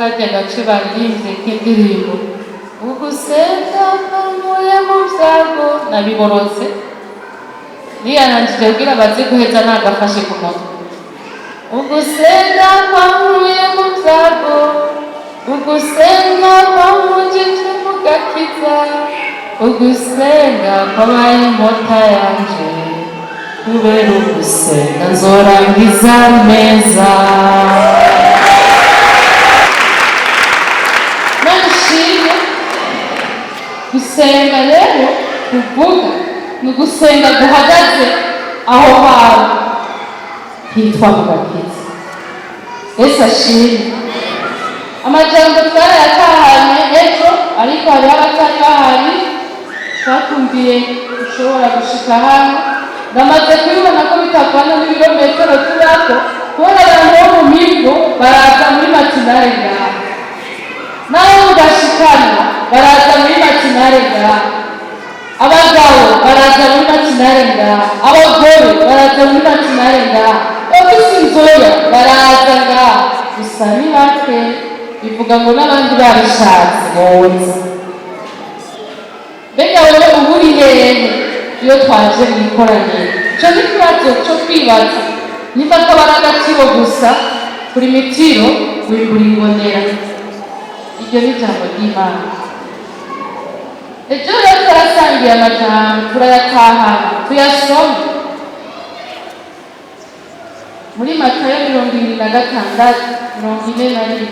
kajya gace baririmbye k'indirimbo ugusenga kamuye mu byago nabiborotse niyanangije kugira baze guheza nagafashe ku mutwe ugusenga kamuye mu byago ugusenga kamujije mu gakiza ugusenga kwabaye inkota yanje kubera ugusenga nzorangiza neza. Nashimye gusenga rero kuvuga ni ugusenga guhagaze aho hantu hitwa mu gakiza. Yesu ashimwe. Amajambo twarayatahanye ejo ariko hariho abatari bahari twakumviye ushobora gushika hano ndamaze kubibona ko bitavana n'ibirometero turako kubona abantu bo mu migo baraza muri matinare ngaha nawe ugashikana baraza muri matinare ngaha abagabo baraza muri matinare ngaha abagore baraza muri matinare ngaha abafise inzoya baraza ngaha gusa ni bake bivuga ngo n'abandi babishatse boza. Mbega wewe uba uri hehe iyo twaje mu ikoraniro? Ico ni ikibazo co kwibaza niba kabara agaciro gusa kuri mitiro wimbura imbonera. Iryo ni ijambo ry'Imana. Ejo rero turasangiye amajambo turayatahana tuyasoma muri Matayo 26:41.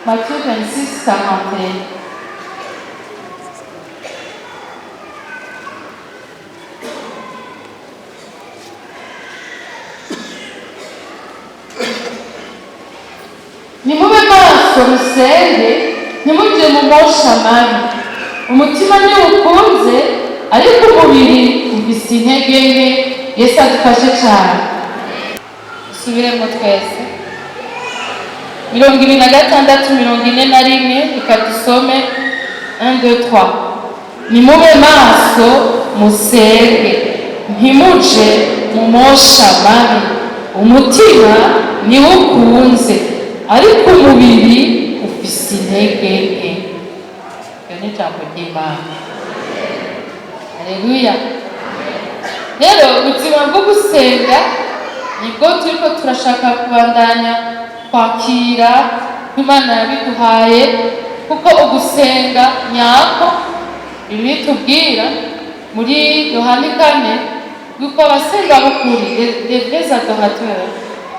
Matthieu 26:41. Nimube maso musenge ntimujye mu mosha mabi umutima ntiwukunze ariko umubiri ufise intege nke. Yesu adufashe cyane. Subiremo twese 26:41 reka dusome 1 2 3. Nimube maso musenge ntimuje mu mosha mabi umutima ntiwukunze ariko umubiri ufise intege nke. Iyo ni ijambo ry'Imana. Haleluya. Rero ubuzima bwo gusenga nibwo turiko turashaka kubandanya kwakira Imana yabiduhaye kuko ugusenga nyako Bibiliya itubwira muri Yohana 4 yuko abasenga b'ukuri les vrais adorateurs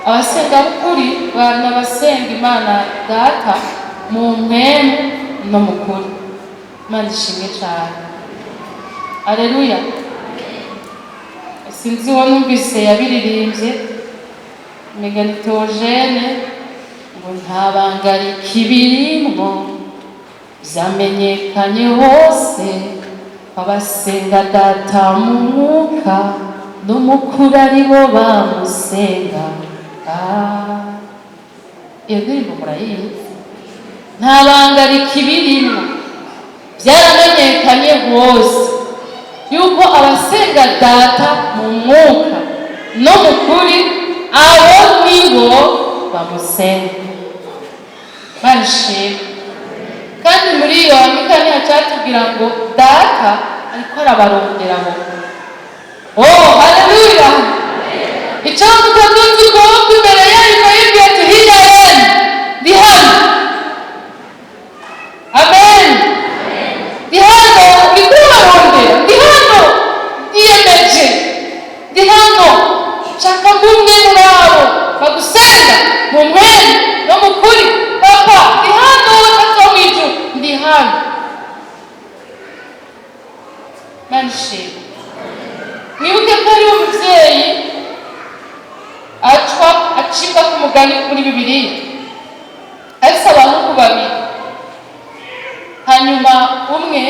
abasenga b'ukuri n'abasenga Imana Data mu mpemu no mu kuri. Imana ishimwe cyane. Haleluya. Sinzi uwo numvise yabiririmbye Meganitogene ngo nta banga rikibirimwo vyamenyekanye hose abasenga Data mu mwuka no mu kuri aribo bamusenga. Iyo ndirimbo murayizi. Nta banga rikibirimwo vyaramenyekanye hose yuko abasenga Data mu mwuka no mu kuri abo nibo bamusenga. Barishimye. Kandi muri iyo amikani hacatubwira ngo Data ariko arabaronderaho. Oh, haleluya. Icyo mutaduzi kuboko imbere yariko yibwiye ati hirya yenu ndi hano. Amen. Ndi hano ndikubarondera. Ndi hano ndiyemeje. Ndi hano nshaka ngumwe muri abo bagusenga mu mwene no mu kuri. Papa ndi hano Data wo mw'ijuru ndi hano. Manishimwe. Mwibuke ko ari umuvyeyi acibwa ku mugani muri Bibiliya afise abahungu babiri. Hanyuma umwe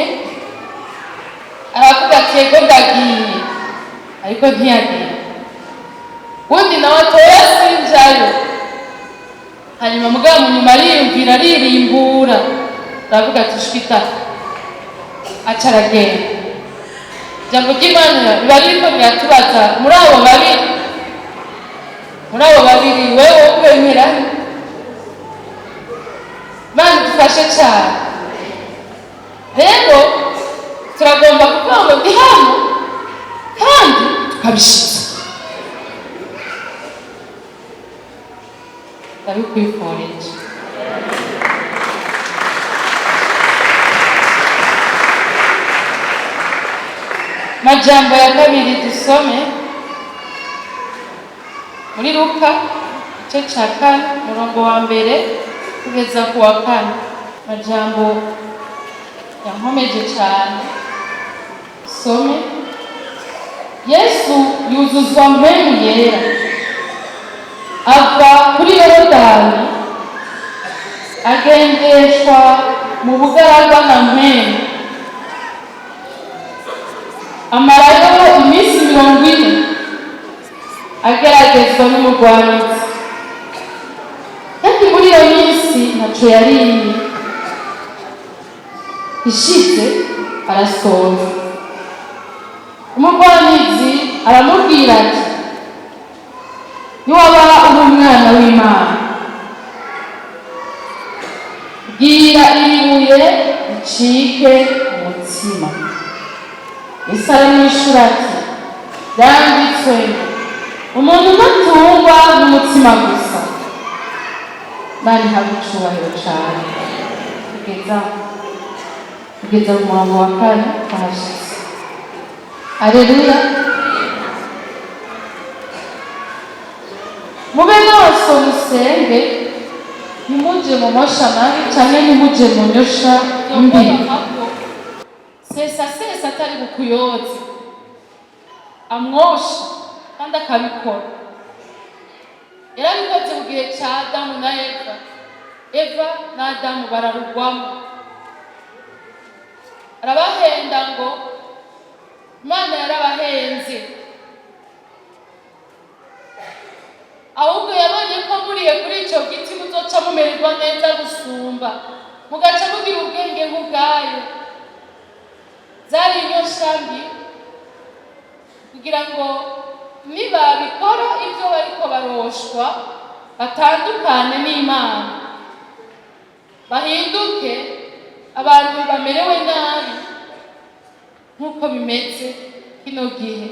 aravuga ati yego ndagiye ariko ntiyagiye. Undi nawe atoya sinjayo. Hanyuma mugabo mu nyuma ariyumvira aririmbura aravuga ati shwita aca aragenda. Ijambo ry'Imana riba ririko riratubaza muri abo babiri wewe ukwemera Imana idufashe cyane. Rero turagomba kuvuga ngo ndi hano kandi tukabishitsa. Ndabikwifurije. Majambo ya kabiri dusome muri Luka igice cya 4 umurongo wa mbere kugeza ku wa 4. Majambo yankomeje cyane. Some. Yesu yuzuzwa mpemu yera, ava kuri Yorodani agendeshwa mu bugaragwa na mpemu, amarayo iminsi 40 ageragezwa n'umugwanizi. Kandi muri iyo minsi ntacyo yariye, ishitse arasonza. Umugwanizi aramubwira ati, niwaba uri umwana w'Imana, bwira iri buye ricike umutsima. Yesu aramwishura ati, byanditswe ngo umuntu ntatungwa n'umutsima gusa. Bari habe icubahiro cyane. Kugeza mu murongo wa 4 twahashitse. Aleluya. Mube maso musenge, ntimuje mu mosha mabi cyane ntimuje mu nyosha mbi. Sesa atari bukuyoze, amwosha kandi akabikora. Yarabikoze mu gihe cya Adamu na Eva. Eva na Adamu bararugwamo, arabahenda ngo Imana yarabahenze, ahubwo yabonye ko muriye kuri icyo giti muzoca mumererwa neza gusumba, mugaca mugira ubwenge nk'ubwayo. Zari inyosha mbi kugira ngo nibabikora ibyo bariko baroshwa batandukane n'Imana, bahinduke abantu bamerewe nabi nk'uko bimeze kino gihe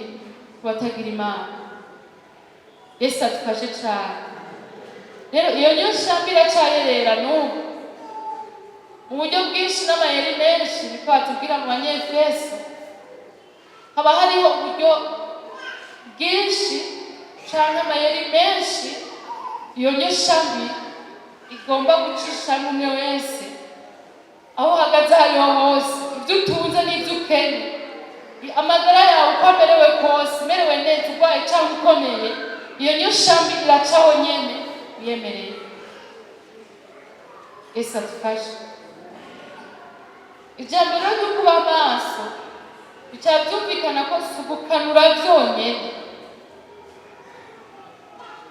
batagira Imana. Yesu adufashe cyane. Rero iyo nyosha mbi iracyayerera n'ubu mu buryo bwinshi n'amayeri menshi. Niko batubwira mu Banyefeso, haba hariho uburyo bwinshi cyangwa amayeri menshi iyo nyosha mbi igomba gucisha umwe wese aho uhagaze hariho hose. Ibyo utunze n'ibyo ukennye, amagara yawe uko amerewe kose, umerewe neza, urwaye cyangwa ukomeye, iyo nyosha mbi iracaho nyene uyemereye. Yesu adufashe. Ijambo ryo kuba maso bica byumvikana ko si ugukanura byonyine.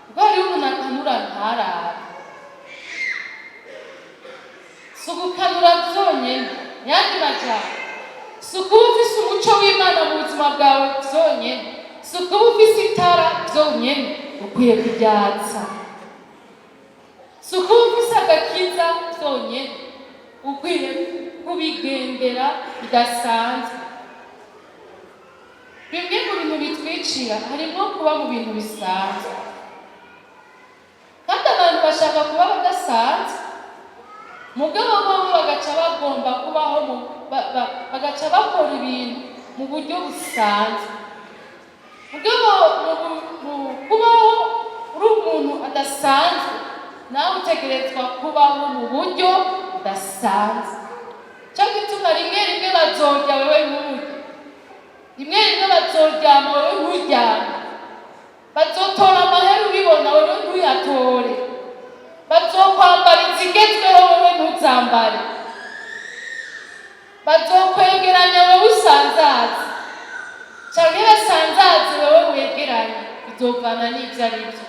Ubwo hariho umuntu akanura ntarara, si ugukanura byonyine. Yandi majambo, si ukuba ufise umuco w'Imana mu buzima bwawe byonyine, si ukuba ufise itara byonyine ukwiye kuryatsa, si ukuba ufise agakiza byonyine ukwiye kubigendera bidasanzwe. Bimwe mu bintu bitwicira harimo kuba mu bintu bisanzwe, kandi abantu bashaka kuba badasanzwe, mugabo bo bagaca bagomba kubaho bagaca bakora ibintu mu buryo busanzwe. Mugabo kubaho uri umuntu adasanzwe, nawe utegerezwa kubaho mu buryo budasanzwe. Cyo gituma rimwe rimwe bazorya wewe nturye, rimwe rimwe bazoryama wewe nturyame, bazotora amahera ubibona wewe ntuyatore, bazokwambara izigezweho wewe ntuzambare, bazokwegeranya wewe usanzaze canke basanzaze wewe wegeranye. Bizovana n'ivyo ari byo.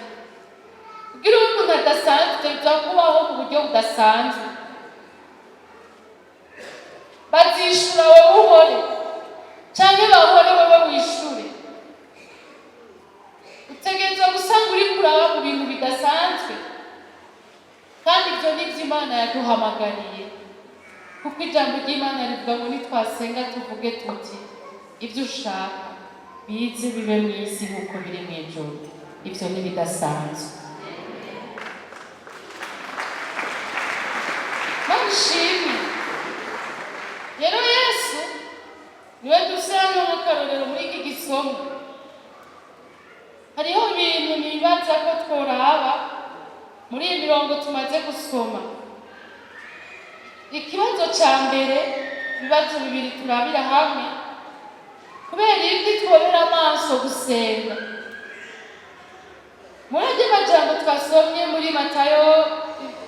Kugira umuntu adasanzwe bizakubaho mu buryo budasanzwe. Bazishura wewe uhore canke bahore wewe wishure. Utegerezwa gusanga uri kuraba mu bintu bidasanzwe, kandi ibyo ni byo Imana yaduhamagariye, kuko ijambo ry'Imana rivuga ngo nitwasenga tuvuge tuti ibyo ushaka bize bibe mu isi nk'uko biri mu ijuru. Ibyo ntibidasanzwe. Manishimwe rero Yesu niwe dusanga nk'akarorero muri iki gisomo. Hariho ibintu nibaza ko tworaba muri iyi mirongo tumaze gusoma. Ikibazo cya mbere, ibibazo bibiri turabira hamwe, kubera iki twobera amaso gusenga. Muri andi majambo twasomye muri Matayo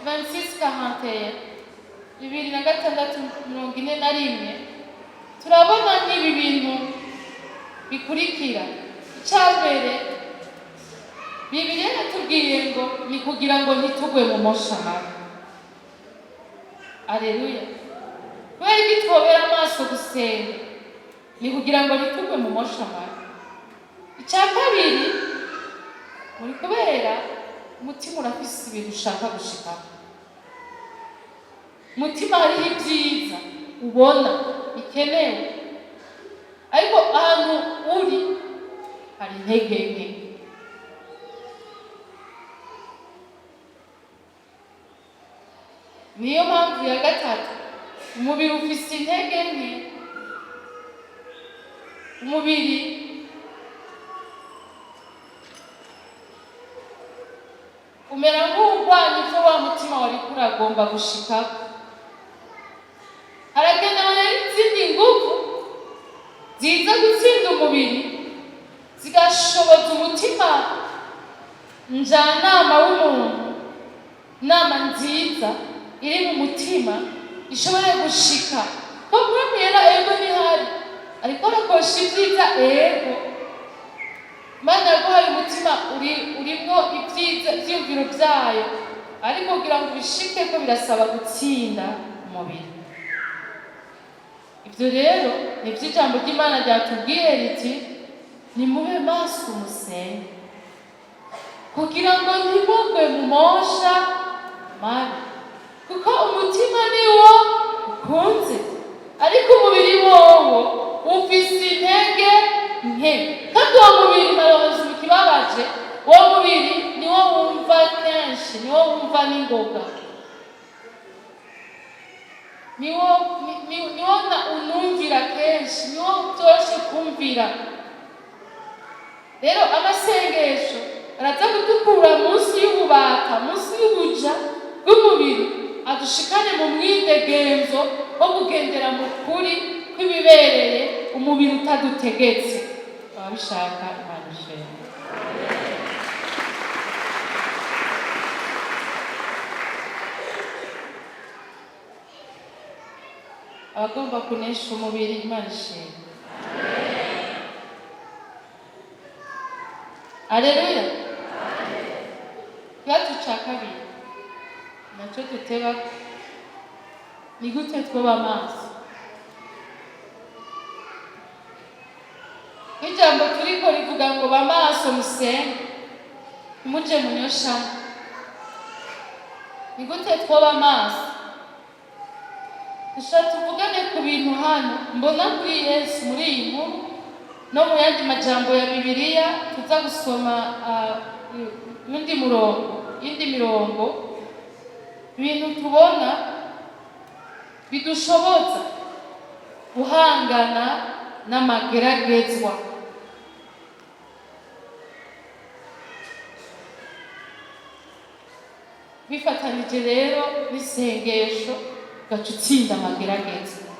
26:41, 26:41, turabona nk'ibi bintu bikurikira. Icya mbere, Bibiliya yatubwiye ngo ni kugira ngo ntitugwe mu mosha mabi. Aleluya. Kubera iki twobera amaso gusenga? Ni kugira ngo ntitugwe mu mosha mabi. Icya kabiri, muri kubera umutima urafise ibintu ushaka gushikaho. Umutima hariho ibyiza ubona bikenewe, ariko ahantu uri hari intege nke. Niyo mpamvu ya gatatu, umubiri ufise intege nke. Umubiri umera nk'urwanya ibyo wa mutima wari kuragomba gushikaho. Harakenewe rero izindi nguvu ziza gutsinda umubiri, zigashoboza umutima njyanama w'umuntu, inama nziza iri mu mutima ishobora gushika ko mwemera ego nihari, ariko rakosha ibyiza ego. Imana yaguhaye umutima urimwo ibyiza ivyumviro vyayo, ariko kugira ngo bishike ko birasaba gutsinda umubiri. Ibyo rero nivyo ijambo ry'Imana ryatubwiye riti nimube maso musenge, kugira ngo ntimugwe mu mosha mabi, kuko umutima niwo ukunze, ariko umubiri wowo ufise intege nke. Kandi uwo mubiri marozi ikibabaje, uwo mubiri niwo wumva kenshi, niwo wumva n'ingoga, niwo unumvira kenshi, niwo utoroshe kumvira. Rero amasengesho araza kudukura munsi y'ububata, munsi y'ubuja bw'umubiri, adushikane mu mwidegenzo wo kugendera mu kuri kw'ibibereye umubiri utadutegetse. Ababishaka Imana ishimwe. Abagomba kunesha umubiri Imana ishimwe. Aleluya. Ikibazo ca kabiri naco duteba, ni gute twoba amaso? Ijambo turiko rivuga ngo bamaso musenge muje munyoshamo. Ni gute twoba amaso? Dushaka tuvugane ku bintu hano mbona kuri Yesu muri iyi nkuru no mu yandi majambo ya Bibiliya tuza gusoma indi mirongo. Ibintu tubona bidushoboza guhangana n'amageragezwa. Bifatanije rero n'isengesho ugaca utsinda amageragezwa.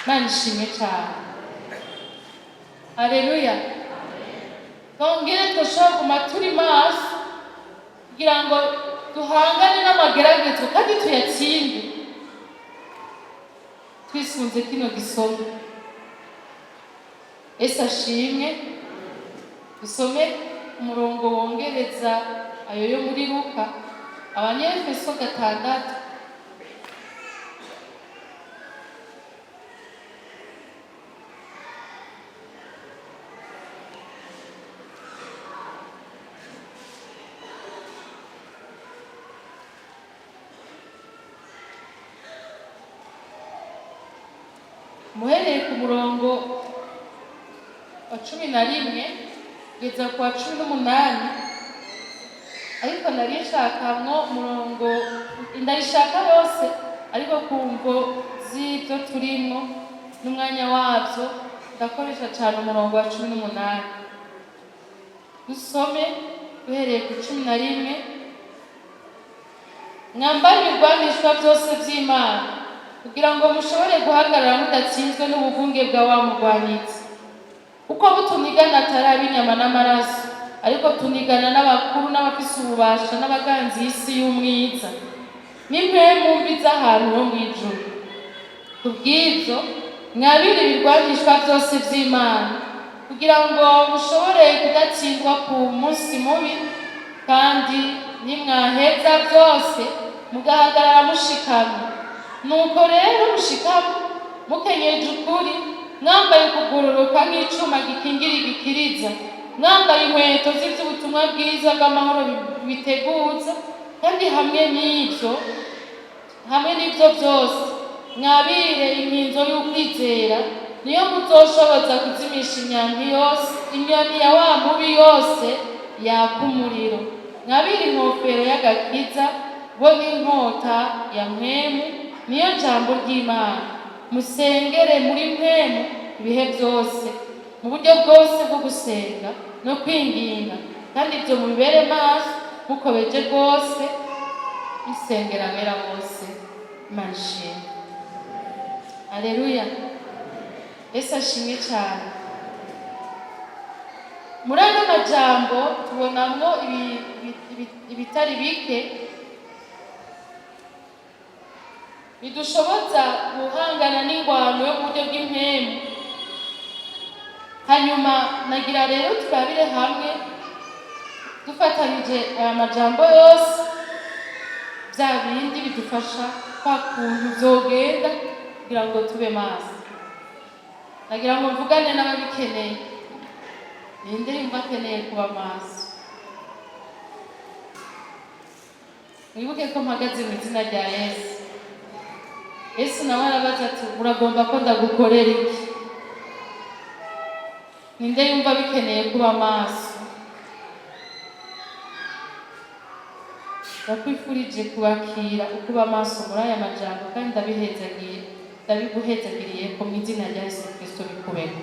Imana ishimwe cyane. Aleluya. Twongere dushobora kuguma turi maso kugira ngo duhangane n'amageragezwa kandi tuyatsinde, twisunze kino gisomo. Yesu ashimwe. Dusome umurongo wongereza ayo yo muri Luka, Abanyefeso 6. muhereye ku murongo wa 11 kugeza ku wa 18, ariko narishakamwo umurongo ndarishaka yose, ariko kumvo z'ibyo turimo n'umwanya wabyo ndakoresha cyane umurongo wa 18. Dusome duhereye ku 11. Mwambare ibigwanishwa byose by'Imana kugira ngo mushobore guhagarara mudatsinzwe n'ubuvunge bwa wa mugwanitsi. Kuko butunigana atari ab'inyama n'amaraso, ariko tunigana n'abakuru n'abafise ububasha n'abaganzi y'isi y'umwiza n'impwemu mbi z'ahantu ho mu ijuru. Kubw'ibyo mwabire ibigwanishwa byose by'Imana kugira ngo mushobore kudatsindwa ku munsi mubi, kandi nimwaheza byose mugahagarara mushikamye. Nuko rero mushikame mukenyeje ukuri, mwambaye ukugororoka nk'icuma gikingira igikiriza, mwambaye inkweto z'iby'ubutumwa bwiza bw'amahoro biteguza, kandi hamwe n'ibyo byose mwabire inkinzo y'ukwizera, niyo muzoshoboza kuzimisha inyoni ya wa mubi yose yaka umuriro. Mwabire inkofero y'agakiza bo n'inkota ya mpwemu, niyo jambo ry'Imana. Musengere muri mpwemu ibihe byose mu buryo bwose bwo gusenga no kwinginga, kandi ibyo mubibere maso mukobeje rwose isengera abera bose. Imana ishimwe. Haleluya. Yesu ashimwe cyane. Muri ano majambo tubonamwo ibitari bike bidushoboza guhangana n'ingwano yo mu buryo bw'impemu. Hanyuma nagira rero turabire hamwe dufatanije aya majambo yose, bya bindi bidufasha kwa kuntu byogenda kugira ngo tube maso. Nagira ngo mvugane n'ababikeneye. Ninde yumva akeneye kuba maso? Mwibuke ko mpagaze mu izina rya Yesu. Yesu nawe arabaza ati uragomba ko ndagukorera iki? Ninde yumva bikeneye kuba maso? Ndakwifurije kubakira ukuba maso muri aya majambo, kandi ndabiguhezagiriye ko mu izina rya Yesu Kristo bikubeko.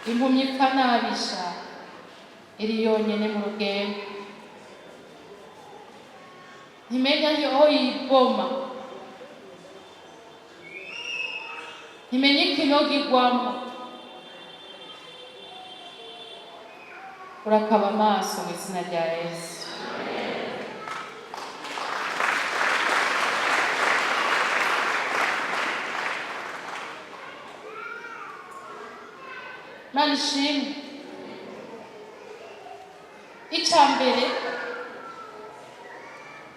Impumyi ipfa nabisha iri yonyene mu rugendo, ntimenya aho yiboma, ntimenya ikinogo igwamo. Urakaba amaso mu izina rya Yesu. Imana ishimwe. Icya mbere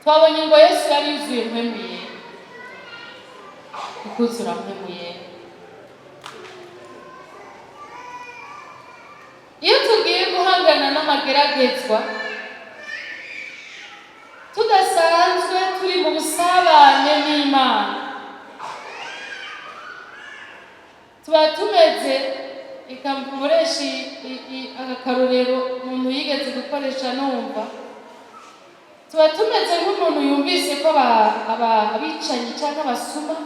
twabonye ngo Yesu yari yuzuye mpwemu yera. Ukuzura mpwemu yera, iyo tugiye guhangana n'amageragezwa tudasanzwe turi mu busabane n'Imana, tuba tumeze, ikamvuresha akakarorero umuntu yigeze gukoresha numva, tuba tumeze nk'umuntu yumvise ko abicanyi cyangwa abasuma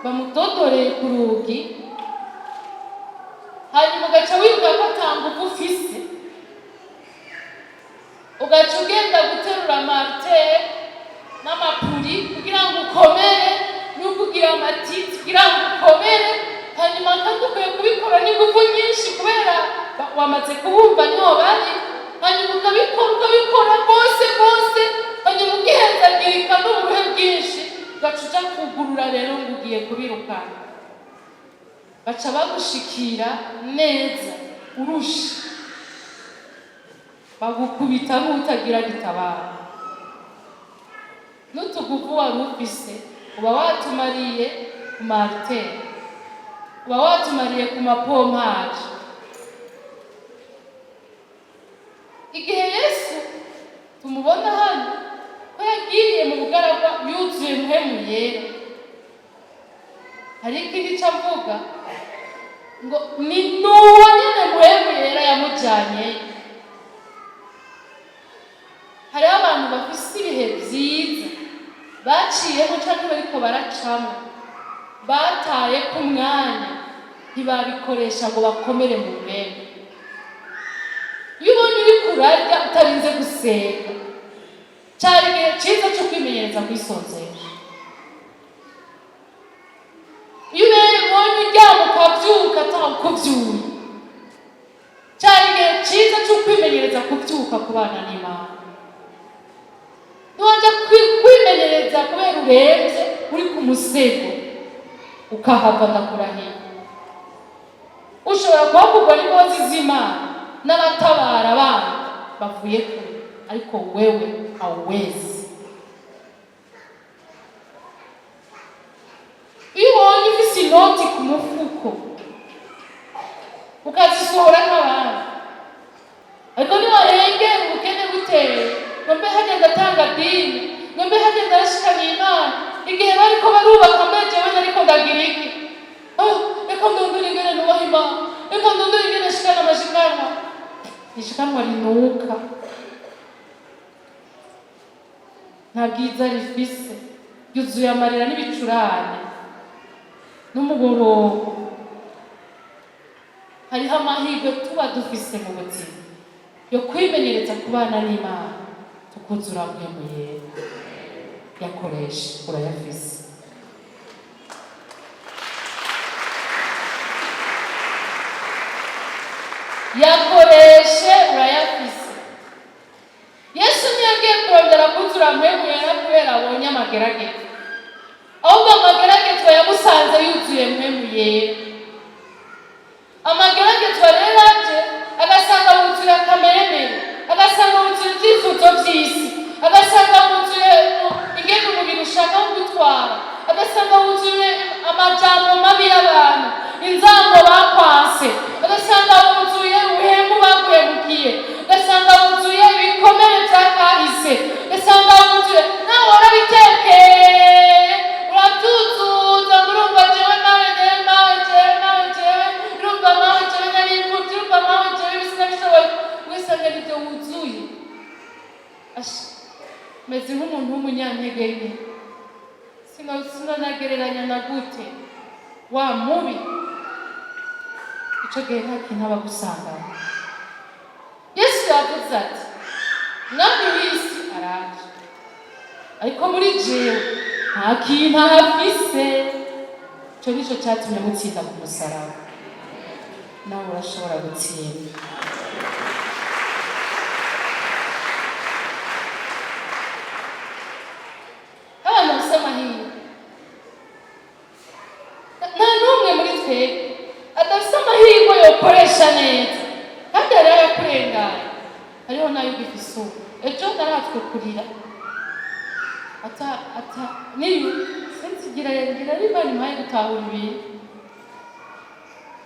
bamudodoreye ku rugi, hanyuma ugaca wibuka ko atanguvu ufise, ugaca ugenda guterura marite n'amapuri kugira ngo ukomere, n'ukugira amatiti kugira ngo ukomere. Hanyuma kandi ukwiye kubikora n'ingufu nyinshi kubera wamaze kubumva niho bari, hanyuma ukabikora rwose, hanyuma ugihezagirika n'uburuhe bwinshi, ugaca uja kugurura rero ngo ugiye kubirukana. Baca bagushikira neza urusha, bagukubita nk'utagira gitabara. N'utuguvu wari ufise uba watumariye ku mariteri, uba watumariye ku mapompaje. Igihe Yesu tumubona hano bugaragwa yuzuye mpemu yera. Hari ikindi cavuga ngo ni nuwo nyene mpemu yera yamujanye. Hari abantu bafise ibihe vyiza baciyemo canke bariko baracamo, bataye ku mwanya ntibabikoresha ngo bakomere mu mpemu. Iyo ubonye uriko urarya utarinze gusenga, cari igihe ciza co kwimenyereza kwisonzesha. Iyo ubonye uryama ukavyuka atakuvyuye, cari igihe ciza co kwimenyereza kuvyuka kubana n'Imana. Nuwaja kwimenyereza kubera uremvye uri ku musego ukahava ndakurahiye, ushobora kuhakugwa n'inkozi z'Imana n'abatabara abana bavuye kure, ariko wewe hauwezi. Iyo ubonye ufise inoti ku mufuko ukazisohora nk'abandi, ariko niwahengera ubukene buteye ngo mbe hagenda atanga dini, ngo mbe hagenda arashikana Imana, igihe bariko barubaka mbe jewe nariko ndagira iki? Reka ndondore ingene nubaha Imana, reka ndondore ingene shikana amashikanwa. Ishikanwa rinuka, nta bwiza rifise, ryuzuye amarira n'ibicurane n'umuborogo. Hariho amahirwe tuba dufise mu buzima yo kwimenyereza kubana n'Imana, tukuzura mpemu yera. Yakoreshe, urayafise. Yakoreshe, urayafise. Yesu ntiyagiye kurondera kuzura mpemu yera kubera abonye amageragezwa, ahubwo amageragezwa yamusanze yuzuye mpemu yera. Amageragezwa rero aje agasanga wuzuye akameremere, agasanga wuzuye ibyifuzo by'isi, agasanga wuzuye ingene umubiri ushaka kugutwara, agasanga wuzuye amajambo mabi y'abantu, inzango bakwanse, agasanga wuzuye ubuhemu baguhemukiye, agasanga wuzuye ibikomere vyakahise, agasanga wuzuye nawe warabitekeye uravyuzuza ngo urumva jewe nawe jewe nawe jewe nawe jewe, urumva nawe jewe nari imfuvyi, urumva nawe jewe bisinabishoboye, wisanga nivyo wuzuye. Meze nk'umuntu w'umunyantege nke, sinanagereranya na gute wa mubi. Ico gihe nta kintu aba agusangana. Yesu yavuze ati mwami w'isi araje, ariko muri jewe nta kintu ahafise. Ico nico catumye mutsinda ku musaraba, nawe urashobora gutsinda. Abana bafise amahirwe, nta n'umwe muri twebwe adafise amahirwe yokoresha neza, kandi hariho ayakurenganya, hariho nayo ugifise ubu. Ejo naratswe kurira niyo sinzigira Imana impaye gutahura ibintu.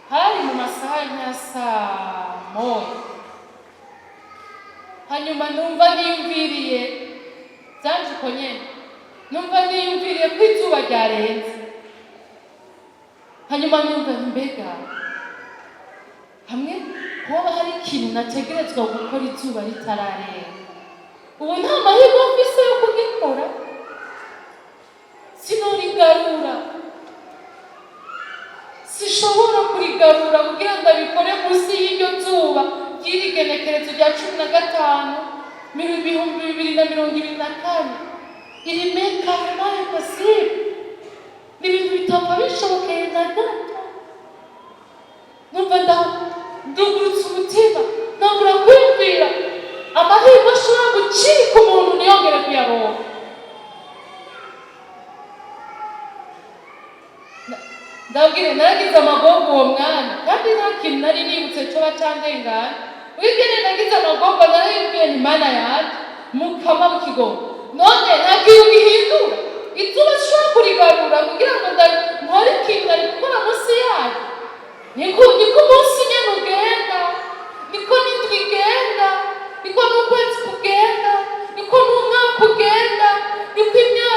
Hari mu masaha ya saa moya, hanyuma numva niyumviriye vyanje uko nyene, numva niyumviriye ko izuba ryarenze. Hanyuma numva mbega hamwe hoba hari ikintu nategerezwa gukora izuba ritararenga, ubu nta mahirwe mfise yo kugikora, sinorigarura, sishobora kurigarura kugira ngo abikore munsi y'iryo zuba ry'iri genekerezo rya 15/2024. Iri meka nayo possible, ni ibintu bitapfa bishobokeye na gato. Numva ndugurutse umutima, ntabura kwiyumvira amahirwe ashobora gucika umuntu ntiyongere kuyaronka. Ndabwire naragize amagogo uwo mwanya, kandi nta kintu nari nibutse coba candengana. Wigene nagize amagogo, narayibwiye nti Mana yanje mukama w'ikigogo, none nta kintu gihindura, izuba sishobora kurigarura kugira ngo nkore ikintu nari gukora munsi yayo. Niko umunsi nyene ugenda, niko n'indwi igenda, niko n'ukwezi kugenda, niko n'umwaka ugenda, niko imyaka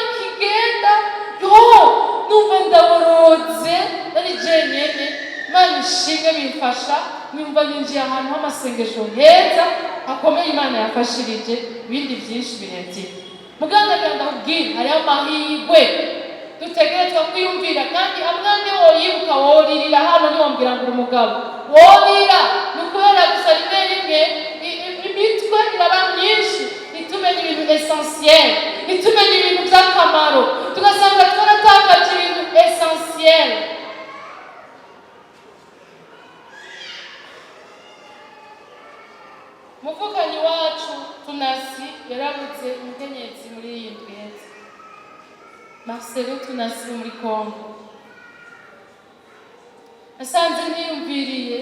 numva ninjiye ahantu h'amasengesho heza hakomeye Imana yafashirije ibindi byinshi birenze. Muganga agenda kubwira hariho amahirwe dutegerezwa kwiyumvira, kandi amwe woyibuka woririra hano niwambwira ngo umugabo worira ni ukubera gusa rimwe rimwe imitwe iraba myinshi ntitumenye ibintu essentiel, ntitumenye ibintu by'akamaro, tugasanga twaratakaje ibintu essentiel. Muvukanyi wacu Tunasi yarabuze umukenyezi muri iyi ndwi heza, Marcelo Tunasi muri Kongo. Nasanze niyumviriye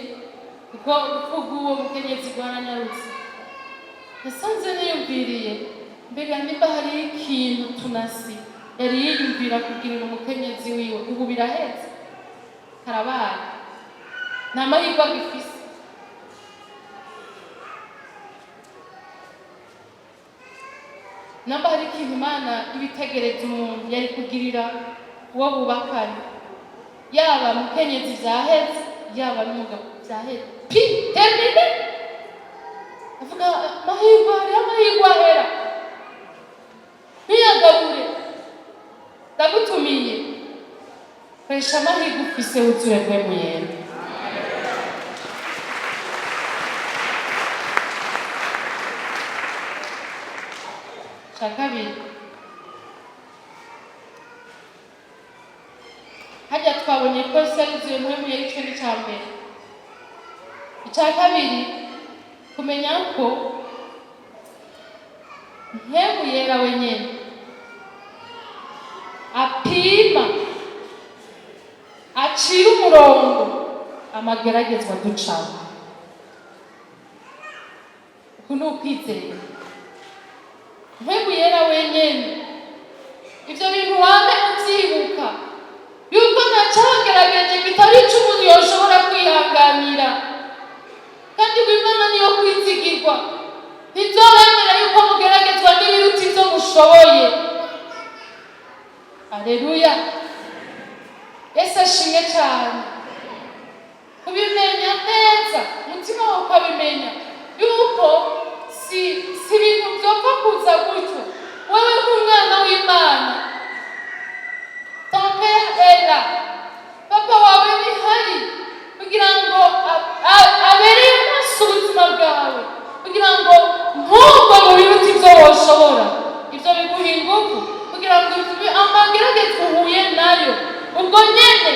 kuko urupfu rw'uwo mukenyezi rwaranyarutse. Nasanze niyumviriye mbega nimba hari ikintu Tunasi yari yiyumvira kugirira umukenyezi wiwe, ubu biraheze, karabaye, nta mahirwe agifise. Namba hari ikintu Imana ibitegereza umuntu yari kugirira uwo bubakanye, yaba mukenyezi vyaheze yaba n'umugabo vyaheze, pi termine. Avuga amahirwe, hariho amahirwe ahera, ntiyagabure, ndagutumiye, koresha amahirwe ufise wuzure mpwemu yera. Icya kabiri, hajya twabonye ko yuzuye mpwemu yera, ico ni icya mbere. Icya kabiri, kumenya ko mpwemu yera wenyene apima, acira umurongo amageragezwa ducamo. Uku ni ukwizera. Mpwemu yera wenyene ivyo bintu wame uvyibuka yuko ntacagerageje bitari ico umuntu yoshobora kwihanganira, kandi Imana niyo kwizigirwa, ntizobemera yuko mugeragezwa n'ibiruta ivyo mushoboye. Aleluya, Yesu ashimwe cyane. Kubimenya neza, umutima wawe ukabimenya yuko si ibintu byopfa kuza gutyo. Wewe nk'umwana w'Imana, ton père est là, papa wawe ni hari kugira ngo abereye maso ubuzima bwawe, kugira ngo ntugwe mu biruta ibyo woshobora. Ibyo biguha ingufu kugira ngo amageragezwa uhuye nayo ubwo nyene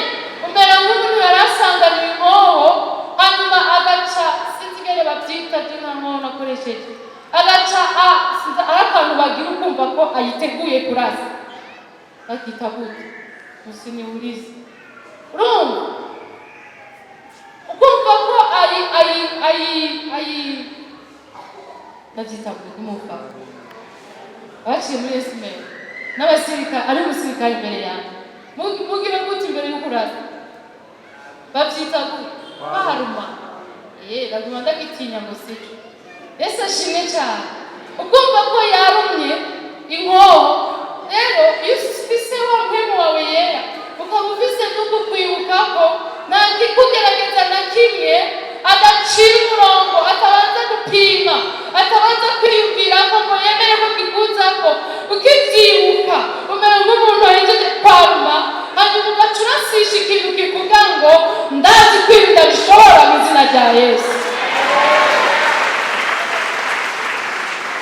umera nk'umuntu yari asanganiwe inkoho, hanyuma agaca, sinzi ingene babyita by'inkoho nakoresheje, agaca ari akantu bagira ukumva ko ayiteguye kurasa, bakita gute musiniwurize, urumva ukumva ko babyita gute umufa baciye muri esimeri n'abasirikare, ari umusirikare imbere yawe, mugire gute imbere y'ukurasa, babyita gute baharuma. Ndaguma ndagitinya ngo sicyo. Yesu ashimwe cyane. Ukumva ko yarumye inkoho, rero iyo ufise wa mpwemu wawe yera, ukaba ufise n'uko kwibuka ko nta kikugerageza na kimwe adacira umurongo, atabanza gupima, atabanza kwiyumvira ko ngo yemere ko kikuzako, ukivyibuka umera nk'umuntu ahejeje kwaruma, hanyuma ugaca urasisha ikintu kivuga ngo ndazi ko ibi ndabishobora mu izina rya Yesu.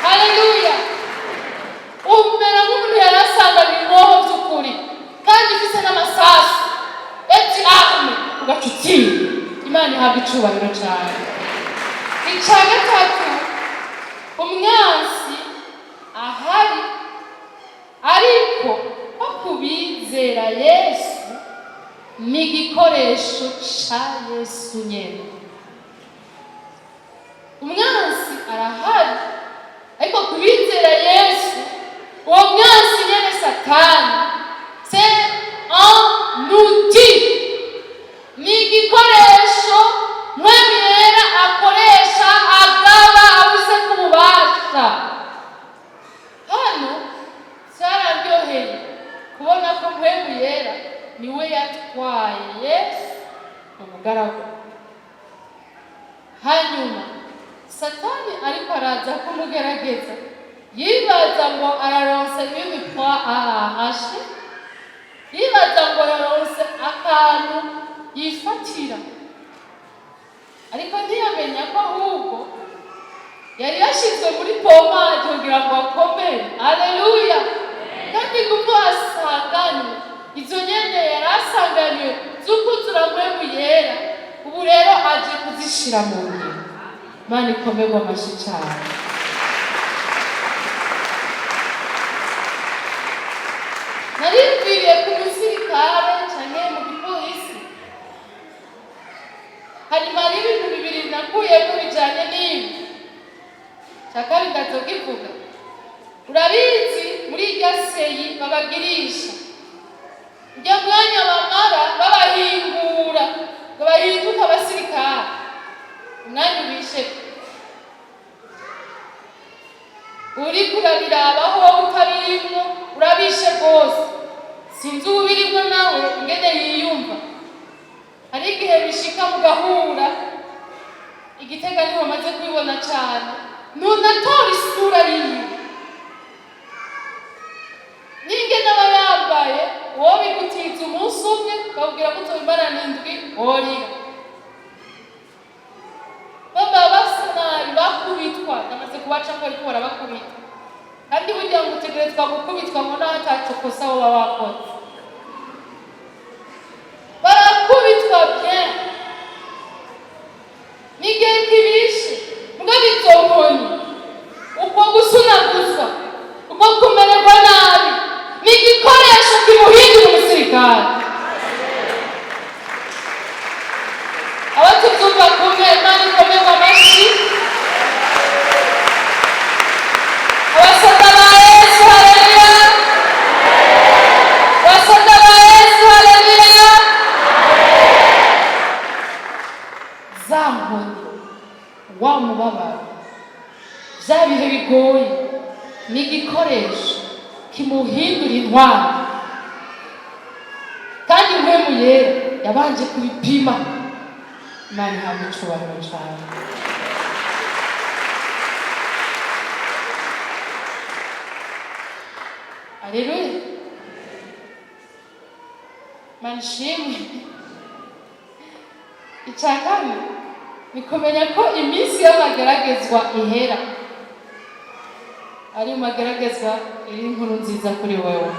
Haleluya. Umera nk'umuntu yari asanganywe inkoho by'ukuri kandi ifise n'amasasu, eti arme, ugaca utsinda. Imana ihabwa icubahiro cyane. Icya gatatu, umwansi ahari ariko ko kubizera Yesu ni igikoresho ca Yesu nyene. Umwansi arahari ariko kubizera Yesu, uwo mwansi nyene Satani, c'est un outil, ni igikoresho Mpwemu Yera akoresha agaba avuze ku bubasha. Hano cyararyoheye kubona ko Mpwemu Yera niwe yatwaye Yesu umugaragu. hanyuma satani ariko araza kumugerageza yibaza ngo araronse ibipwa ahashe, yibaza ngo araronse akantu yifatira, ariko ntiyamenya ko ahubwo yari yashizwe muri pomaje kugira ngo akomere. Haleluya! kandi kuko asanganywe izo nyene yari asanganywe z'ukuzura mpwemu yera, ubu rero aje kuzishira mu ngiro. Imana ikomerwe amashyi cyane. Naribwiriye ku musirikare canke mu gipolisi, hanyuma hari ibintu bibiri nakuyeko bijanye n'ibi. Ca kabiri ndazokivuga. Urabizi muri irya seyi babagirisha iryo mwanya bamara babahingura ngo bahinduke abasirikare, umwanya ubishe uriko urabirabaho utabirimwo urabishe rwose. Sinzi ubirimwo nawe ingene yiyumva. Hari igihe bishika mugahura, Igitega niho maze kubibona cane, ntunatora isura yiwe n'ingene aba yambaye. Wowe bigutiza umunsi umwe ukabwira ko utobimarana indwi worira. Baba basa nabi bakubitwa, namaze kubaca ko ariko barabakubita, kandi burya ngo utegerezwa gukubitwa ngo nawe ataco kosa woba wakoze. Barakubitwa bien n'igihe kibishe, mugabo izo nkoni, uko gusunaguzwa, uko kumererwa nabi ni igikoresho kimuhindura umusirikare. Abatuvyumva kumwe, Imana ikomerwe amashyi. Abasoda ba Yesu, haleluya! Abasoda ba Yesu, haleluya! Za nkoni, wa mubabaro, vya bihe bigoye, ni igikoresho kimuhindura intwari. kandi mpwemu yera yabanje kubipima. Imana ihabwe icubahiro cane. Haleluya! Imana ishimwe. Ica kane ni kumenya ko iminsi y'amageragezwa ihera. Ari mageragezwa iri inkuru nziza kuri wewe.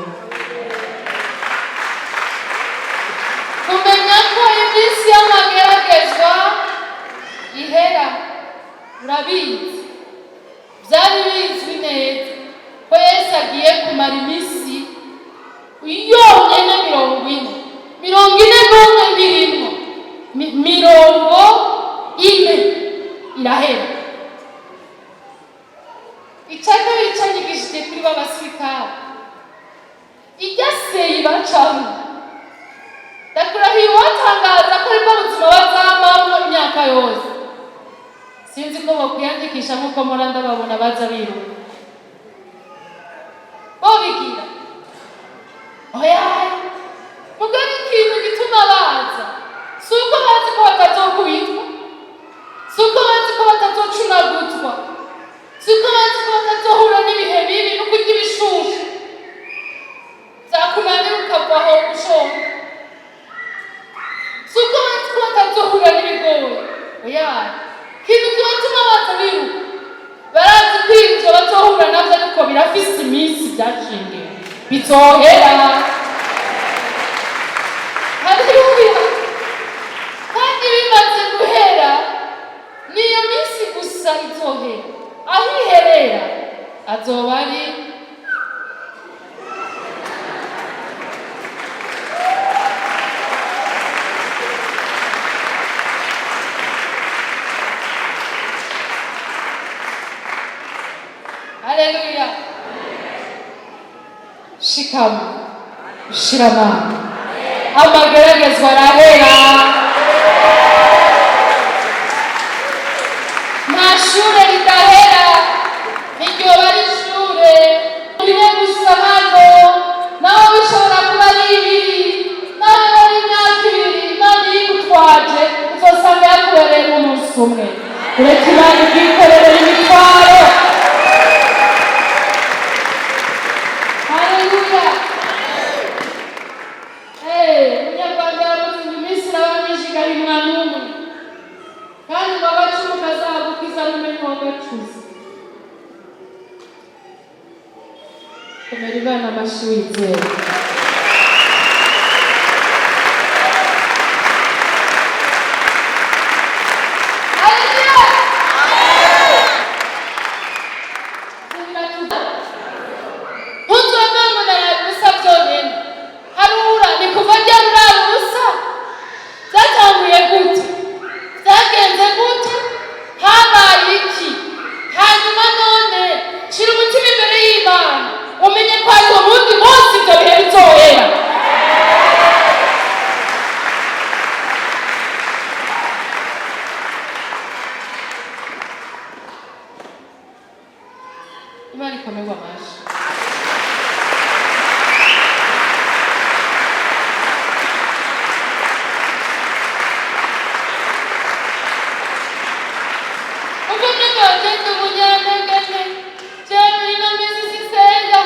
Kumenya ko iminsi y'amageragezwa ihera. Urabizi, byari bizwi neza ko Yesu agiye kumara iminsi yonyene 40. 40 birimo 40 irahera. Icyaka bicanyigishije kuri b'abasirikare irya seyi bacamo. Ndakurahiye watangaza ko aribwo buzima bazamamwo imyaka yose. Sinzi ko bokwiyandikisha nk'uko mpora ndababona baza biruka. Bobigira oya, mugari ikintu gituma baza si uko bazi ko batazokubitwa, si uko bazi ko batazocunaguzwa, si uko bazi ko batazohura n'ibihe bibi no kurya ibishushu byakunanira ukavaho ushonga, si uko bazi ko batazohura n'ibigori. Oya, ikintu kibatuma baza biruka, barazi ko ivyo bazohura navyo ariko birafise iminsi byacingiwe bizohera. Haleluya! kandi bimaze guhera niyo minsi gusa izohera. Aho iherera azoba ari haleluya. Shikama shiramana amageragezwa arahera. Nta shure ridahera, iryo bari ishure rimwe gusa hano, naho bishobora kuba ari 2, naho bari imyaka 2. Imana igutwaje uzosanga yakubereye umunsi umwe. uretse Imana ubwikorera imitwaro. Haleluya. Umunyarwanda yavuze ngo iminsi iraba myinshi igahimwa n'umwe, kandi ngo agacumu kazagukiza n'umenye wagacuze. Komera Imana amashyi wizera. Imana ikomerwa amashyi. Ubwo nagageze ubunyantege cyane ino minsi sisenga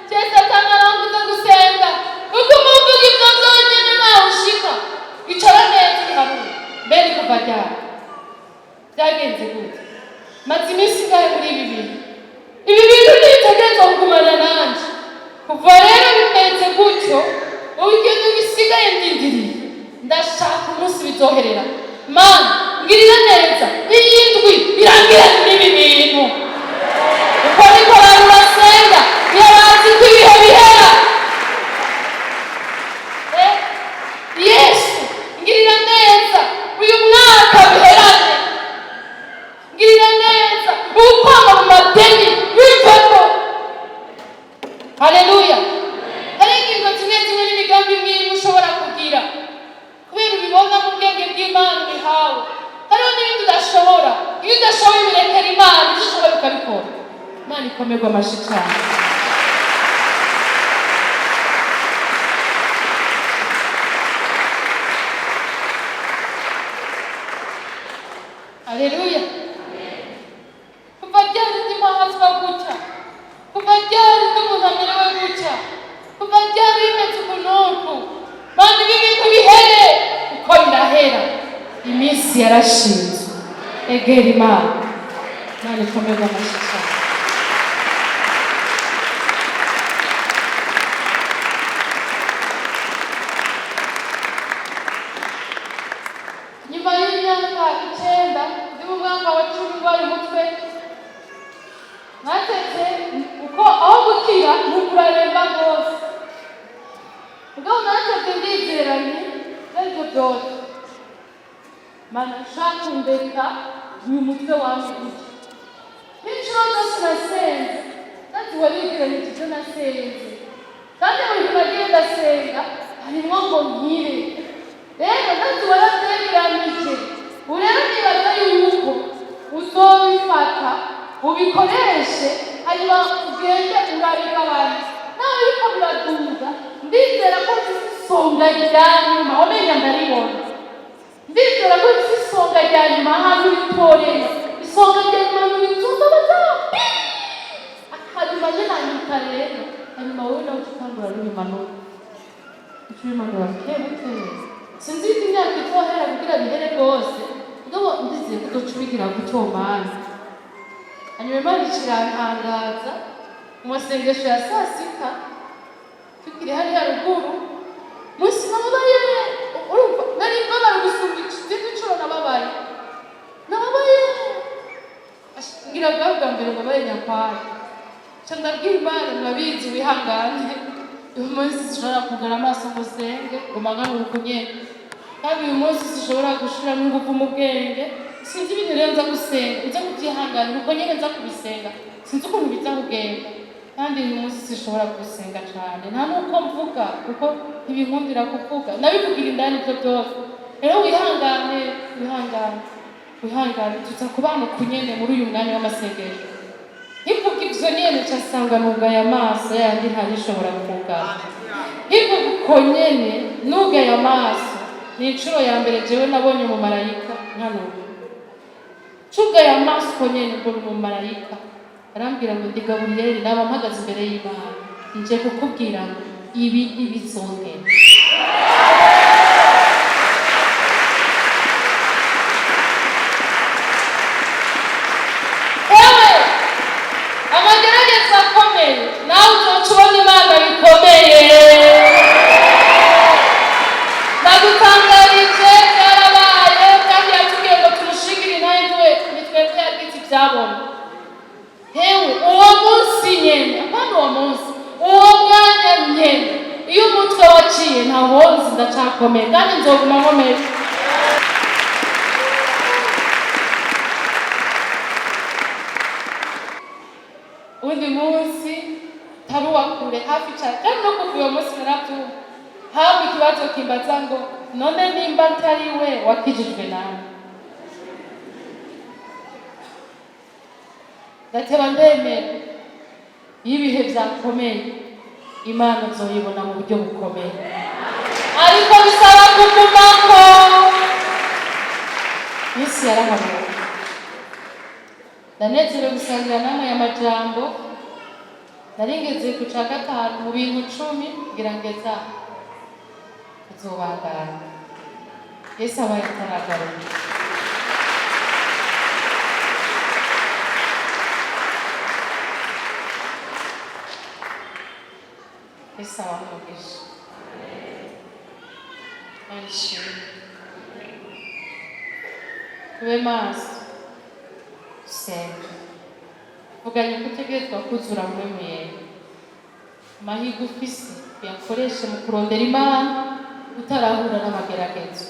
cyese atangaranguza gusenga ubwo muvuga ibyo byonyine nawe ushika icara neza iharura mbere kuva ryari byagenze gute maze iminsi ingahe muri ibi bintu nitegereza kugumana nanjye kuva rero bimeze gutyo ubu ikintu gisigaye ndindiriye ndashaka umunsi bizoherera Mana ngirira neza iyi ndwi irangira n'ibi bintu uko niko abantu basenga iyo bazi ko ibihe bihera. Yesu ngirira neza uyu mwaka biherane, ngirira neza ukwanga mu madeni bivemo. Haleluya. Hari ingingo zimwe n'imigambi myinshi ushobora kugira kubera ubibona mu bwenge bw'Imana bihawe. Hariho n'ibindi udashobora, iyo udashoboye birekera Imana, ibyo ushobora ukabikora. Imana ikomerwa amashyi cyane. Haleluya. Kuva ryari ndimo hazwa gutya, kuva ryari umuntu amerewe gutya, kuva ryari bimeze ukuntu. Mana ibi bintu bihere uko birahera, iminsi yarashinzwe. Egera Imana. Imana ikomerwa amashyi cyane. Nyuma y'imyaka 9 ndi mu mwaka wa 10 ngwaye umutwe natetse uko aho gukira ntukuraremba rwose ubwo natetse ndizeranye n'ibyo byose Mana nshaka umbeka uyu mutwe wanjye gutya n'inshuro zose nasenze ndetse warigiranye ibyo nasenze kandi buri gihe nagiye ndasenga harimo ngo nkire rero ndetse waravyegeranije urero nibaza yuko uzobifata ubikoreshe hanyuma ugende urarika abantu nawe biriko biraduza ndizera ko isonga rya nyuma wamenya ndaribona ndizera ko isonga rya nyuma ahantu bitoreye isonga rya nyuma ntubitunza bazapi akanyuma nyine anyita rero hanyuma wowe nawe ukangura rubimanuka ukibimanura bukebuke sinzi imyaka itohera kugira bihere rwose ndabo ndizeye ko uzocubigira gutyo Mana. Hanyuma Imana ikirantangaza mu masengesho ya saa sita tukiri hariya ruguru munsi nababaye urumva nari mbabara gusumba inshuro nababaye ngira bwa mbere babaye nyakwaye ca ndabwira Imana murabizi wihangane uyu munsi zishobora kugara amaso ngo usenge ngo manganure uko nyene kandi uyu munsi zishobora gushiramo ingufu mu bwenge sinzi ibintu rero nza gusenga nza kubyihanganira uko nyene nza kubisenga sinzi ukuntu biza kugenda kandi uyu munsi zishobora gusenga cyane nta nuko mvuga kuko ntibinkundira kuvuga nabivugira indani ibyo byose rero wihangane tuza kubana uko nyene muri uyu mwanya w'amasengesho nkivuga ivyo nyene casanga nugaye amaso yandi ntagishobora kugana nkivuga uko nyene nugaye amaso ni inshuro ya mbere jewe nabonye umumarayika nkanuka cugaye amaso uko nyene mbona umumarayika arambwira ngo ndi Gaburiyeli, naba mpagaze imbere y'Imana nje kukubwira ngo ibi ntibizongera. Ewe amagerageza akomeye nawe uzoca ubona Imana bikomeye. Nagutangarije byarabaye kandi yatubwiye ngo tumushingire intahe nitwe yagize ibyabona. Hewe uwo munsi nyene, apana uwo munsi, uwo mwanya nyene, iyo umutwe waciye ntahonzi ndacakomeye kandi nzoguma nkomeye. Undi munsi taruwa kure hafi cyane kandi no kuva uwo munsi narabyumva. Haba ikibazo kimbaza ngo none nimba atari we wakijijwe nawe. Ndateba ndemera ibihe byakomeye Imana uzoyibona mu buryo bukomeye, ariko bisaba kugumako. Yesu yarahanuye. Ndanezerewe gusangira namwe aya majambo. Naringeze ku ca gatanu mu bintu 10 ngira ngeza uzobangana. Yesu abaye ataragaruka. Yesu abamugisha. Anshimwe. Tube maso. Senga. Vuganye kutegerezwa kuzura mwemuye. Amahirwe ufise uyakoreshe mu kurondera Imana utarahura n'amageragezo.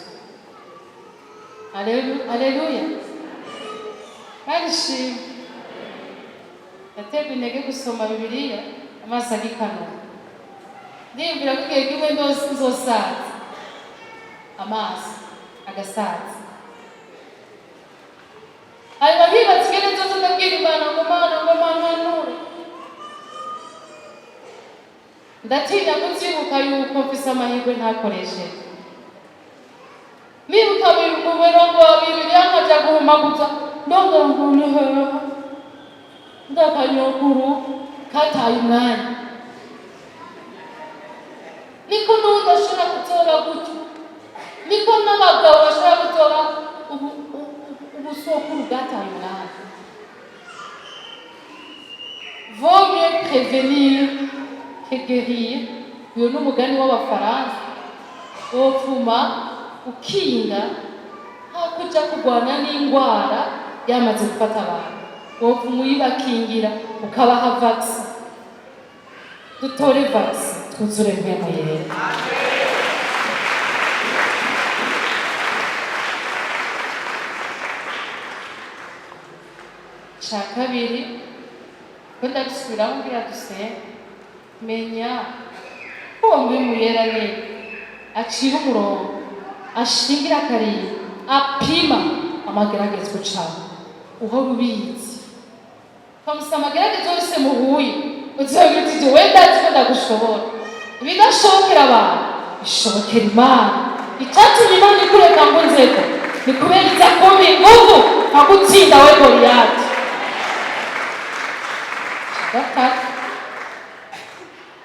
Haleluya. Anshimwe. Naterwa intege gusoma Bibiliya amaso agikanuka. Ndiyumvira ko igihe kimwe nzosaza amaso agasaza. Hanyuma bibatse ingene nzoza ndabwira Imana ngo Mana hanura. Ndatinya kuvyibuka yuko mfise amahirwe ntakoresheje. Nibuka mu mirongo wa Bibiliya nkaja guhumaguza ndongera nkuneheha ndakanyokuru kataye umwanya. Niko n'undi ashobora gutora gutyo, niko n'abagabo bashobora gutora ubusokuru bwataye umwanya. Vaut mieux prévenir que guérir. Uyu ni umugani w'Abafaransa. Wopfuma ukinga hakuja kurwana n'indwara yamaze gufata abantu. Wopfuma uyibakingira ukabaha vaccine. Dutore vaccine twuzure mpemu yera. Ca kabiri ko ndabisubiraho ngira dusenge. Menya uwo mpemu yera neza acira umurongo, ashingira akarere, apima amageragezwa cawe. Uhora ubizi kamusa amageragezwa yose muhuye uzogira uti wenda nzi ndagushobora. Ibidashobokera abantu bishobokera Imana. Icyatumye Imana ikureka ngo nzeko ni kubera iza kumpa inguvu nkagutsinda we Goliyati. Gatatu,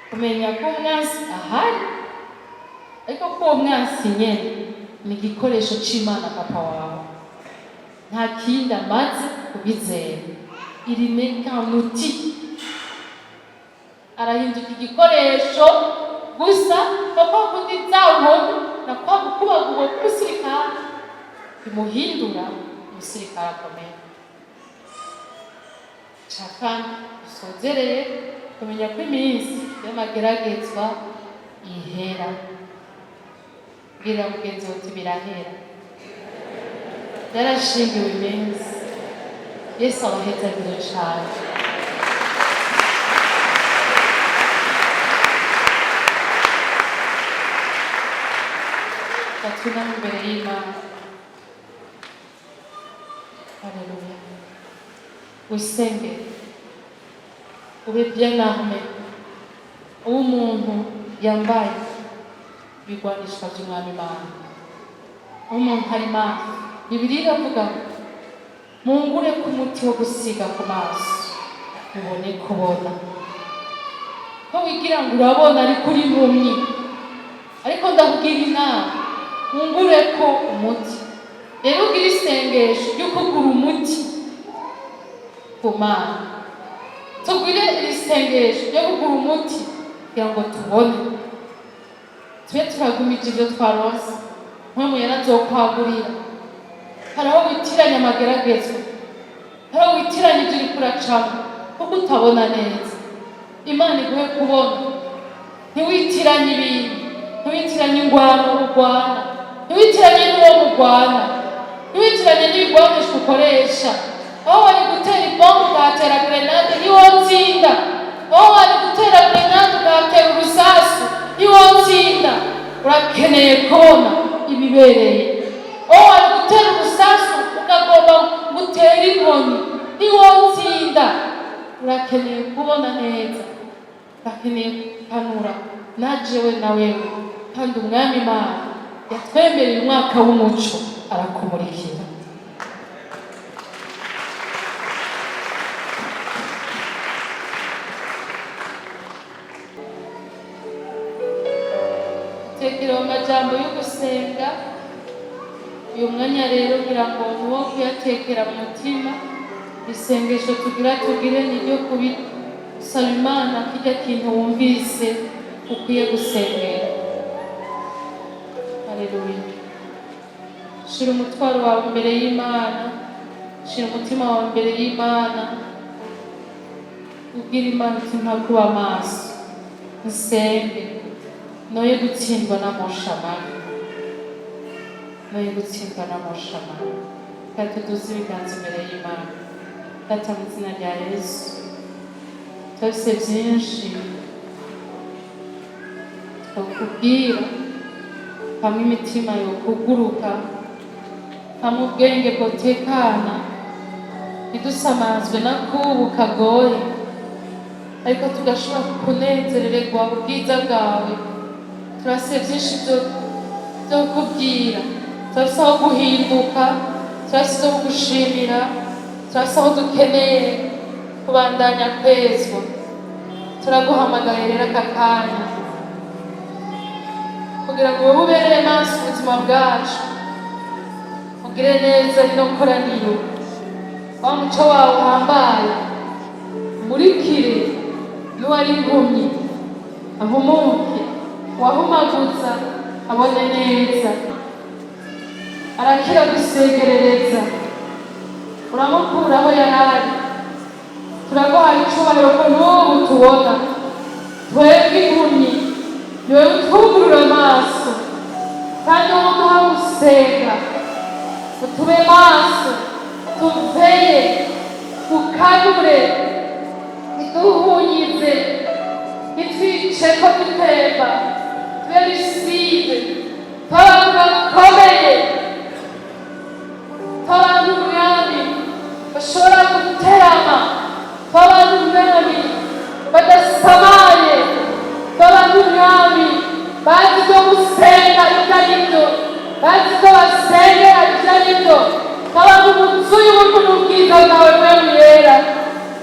kumenya ko umwansi ahari, ariko ko uwo mwansi nyene ni igikoresho c'Imana papa wawe. Nta kindi amaze kubizera. Il n'est qu'un outil. Arahinduka igikoresho gusa no kwakunditsa umuntu na kwagukubaguwe k'umusirikare bimuhindura umusirikare akomeye. Cakane usozereye kumenya ko iminsi y'amageragezwa ihera. Bwira mugenzi wawe uti birahera. Yarashingiwe iminsi. Yesu abahezagire cane. Tunama imbere y'Imana. Haleluya. Usenge ube bien armé. Umuntu yambaye ibigwanishwa by'Umwami Imana. Umuntu hari Imana. Bibiliya iravuga mungure ku muti wo gusiga ku maso ubone kubona. Ko wigira ngo urabona ariko uri impumyi, ariko ndakubwira inama, mungure ko umuti. Rero ugira isengesho ryo kugura umuti ku Mana. Tugire isengesho ryo kugura umuti kugira ngo tubone, tube turagumije ibyo twaronse. Mpamvu yarazokwagurira. Hari aho witiranya amageragezwa, hari aho witiranya ibyo uriko uracamo kuko utabona neza. Imana iguhe kubona. Ntiwitiranye ibintu, ntiwitiranye ingwano urwana, ntiwitiranye n'uwo murwana, ntiwitiranye n'ibigwanisho ukoresha. Aho wari gutera ibombe ugatera grenade ntiwotsinda, aho wari gutera grenade ugatera urusasu ntiwotsinda. Urakeneye kubona ibibereye. Aho wari gutera urusasu ukagomba gutera inkoni ntiwotsinda. Urakeneye kubona neza, urakeneye guhanura najewe na wewe. Kandi umwami Imana yatwemereye umwaka w'umuco, arakumurikira. Tekera amajambo yo gusenga. Uyu mwanya rero ngira ngo ni wo kuyatekera mu mutima. Isengesho tugire ni ryo kubisaba Imana kirya kintu wumvise ukwiye gusengera. Haleluya. Shira umutwaro wawe imbere y'Imana, shira umutima wawe imbere y'Imana, ubwire Imana uti ntakuba maso, nsenge, noye gutsindwa n'amushamana, noye gutsindwa n'amushamana. Kandi tuduze ibiganza imbere y'Imana. Data mu izina rya Yesu, twese byinshi twakubwira, hamwe imitima yokuguruka, hamwe ubwenge bwotekana, ntidusamazwe n'akubu kagoye, ariko tugashobora kunezerererwa ubwiza bwawe. Turase byinshi byo kubwira, turase aho guhinduka, turase aho gushimira, turase aho dukeneye kubandanya kwezwa. Turaguhamagaye rero aka kanya kugira ngo wowe ubereye maso ubuzima bwacu, ugire neza rino koraniro. Wa muco wawe uhambaye umurikire n'uwari impumyi ahumuke, uwahumaguza abone neza, arakira gusegerereza. Uramukura aho yarari. Turaguhaye icubahiro ko n'ubu tubona. Twebwe impumyi ni wewe utwugurura amaso, kandi wowe uduha gusenga. Utube maso, tuveye, tukanure, ntiduhunyize, ntitwiceko dutemba, tube bisibe, tw'abantu bakomeye, tw'abantu mwami bashobora guterama, tw'abantu mwami badasamaye, tw'abantu mwami bazi ibyo gusenga ibyo ari byo, bazi ibyo basengera ibyo ari byo, tw'abantu buzuye ubuntu n'ubwiza bwawe mwami yera,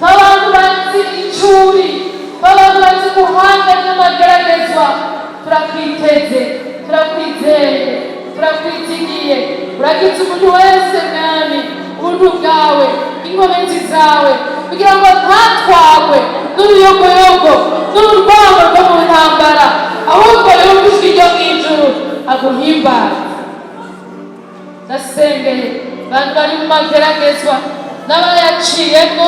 tw'abantu bazi icuri, tw'abantu bazi guhangana n'amageragezwa. Turakwiteze, turakwizeye, turakwizigiye. Uragize umuntu wese mwami ubuntu bwawe, inkomezi zawe, kugira ngo ntatwagwe n'uruyogoyogo n'urwango rwo mu ntambara, ahubwo yumve ijwi ryo mu ijuru aguhimbare. Ndasengeye abantu bari mu mageragezwa n'abayaciyemo,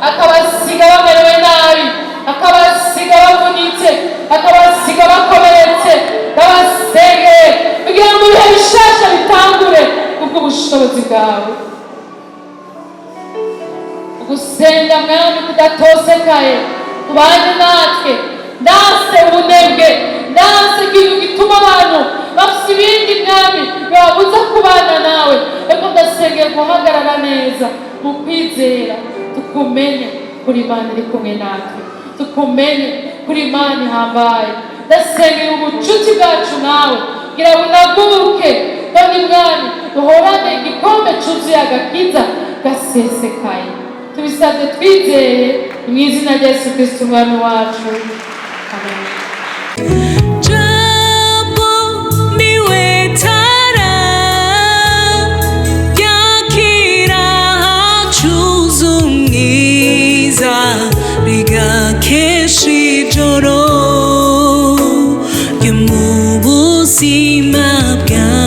akabasiga bamerewe nabi, akabasiga bavunitse, akabasiga bakomeretse. Ndabasengeye kugira ngo ibihe bishasha bitangure kubw'ubushobozi bwawe. Gusenga mwami kudatosekaye kubane natwe. Ndanse ubunebwe, ndanse ikintu gituma abantu bafite ibindi mwami bibabuza kubana nawe, ariko ndasengeye guhagarara neza mu kwizera, tukumenye kuri Imana iri kumwe natwe, tukumenye kuri Imana ihambaye. Ndasengeye ubucuti bwacu nawe kugira ngo unaguke, kandi mwami duhorane igikombe cyuzuye agakiza gasesekaye tubisabye twizeye mu izina rya Yesu Kristo umwami wacu amen. Ijoro ryo mu buzima bwawe